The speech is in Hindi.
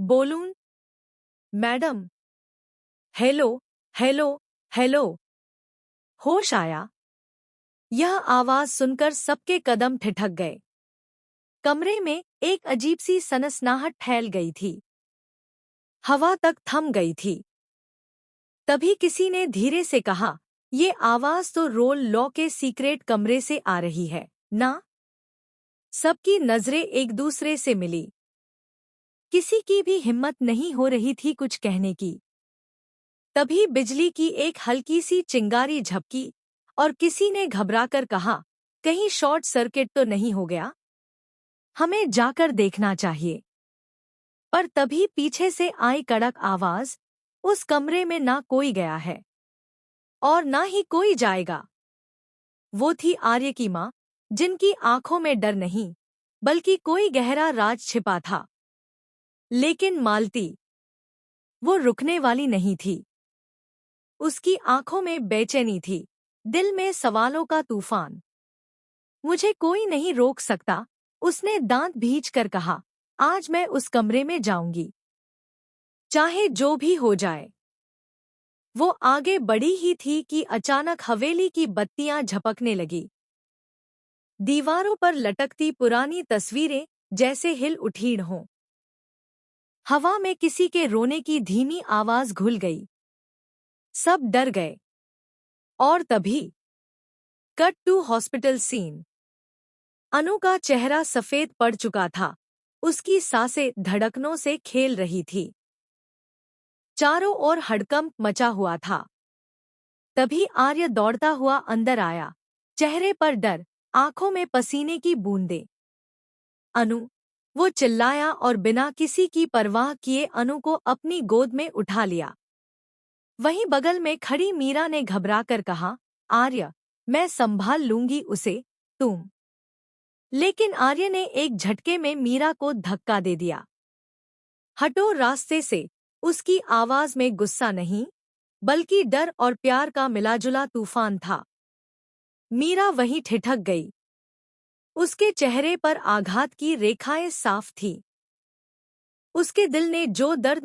बोलूं? मैडम। Hello, hello, hello. होश आया। यह आवाज सुनकर सबके कदम ठिठक गए। कमरे में एक अजीब सी सनसनाहट फैल गई थी। हवा तक थम गई थी। तभी किसी ने धीरे से कहा, ये आवाज तो रोल लॉ के सीक्रेट कमरे से आ रही है, ना? सबकी नजरें एक दूसरे से मिली। किसी की भी हिम्मत नहीं हो रही थी कुछ कहने की। तभी बिजली की एक हल्की सी चिंगारी झपकी और किसी ने घबराकर कहा, कहीं शॉर्ट सर्किट तो नहीं हो गया? हमें जाकर देखना चाहिए। पर तभी पीछे से आई कड़क आवाज, उस कमरे में ना कोई गया है और ना ही कोई जाएगा। वो थी आर्य की माँ, जिनकी आंखों में डर नहीं, बल्कि कोई गहरा राज छिपा था। लेकिन मालती, वो रुकने वाली नहीं थी। उसकी आंखों में बेचैनी थी, दिल में सवालों का तूफान। मुझे कोई नहीं रोक सकता, उसने दांत भींच कर कहा। आज मैं उस कमरे में जाऊंगी, चाहे जो भी हो जाए। वो आगे बढ़ी ही थी कि अचानक हवेली की बत्तियां झपकने लगी। दीवारों पर लटकती पुरानी तस्वीरें जैसे हिल उठी हों। हवा में किसी के रोने की धीमी आवाज घुल गई। सब डर गए। और तभी कट टू हॉस्पिटल सीन। अनु का चेहरा सफेद पड़ चुका था। उसकी सांसें धड़कनों से खेल रही थी। चारों ओर हड़कंप मचा हुआ था। तभी आर्य दौड़ता हुआ अंदर आया, चेहरे पर डर, आंखों में पसीने की बूंदें। अनु, वो चिल्लाया और बिना किसी की परवाह किए अनु को अपनी गोद में उठा लिया। वहीं बगल में खड़ी मीरा ने घबराकर कहा, आर्य, मैं संभाल लूंगी उसे, तुम। लेकिन आर्य ने एक झटके में मीरा को धक्का दे दिया। हटो रास्ते से। उसकी आवाज में गुस्सा नहीं, बल्कि डर और प्यार का मिलाजुला तूफान था। मीरा वहीं ठिठक गई। उसके चेहरे पर आघात की रेखाएं साफ थीं। उसके दिल ने जो दर्द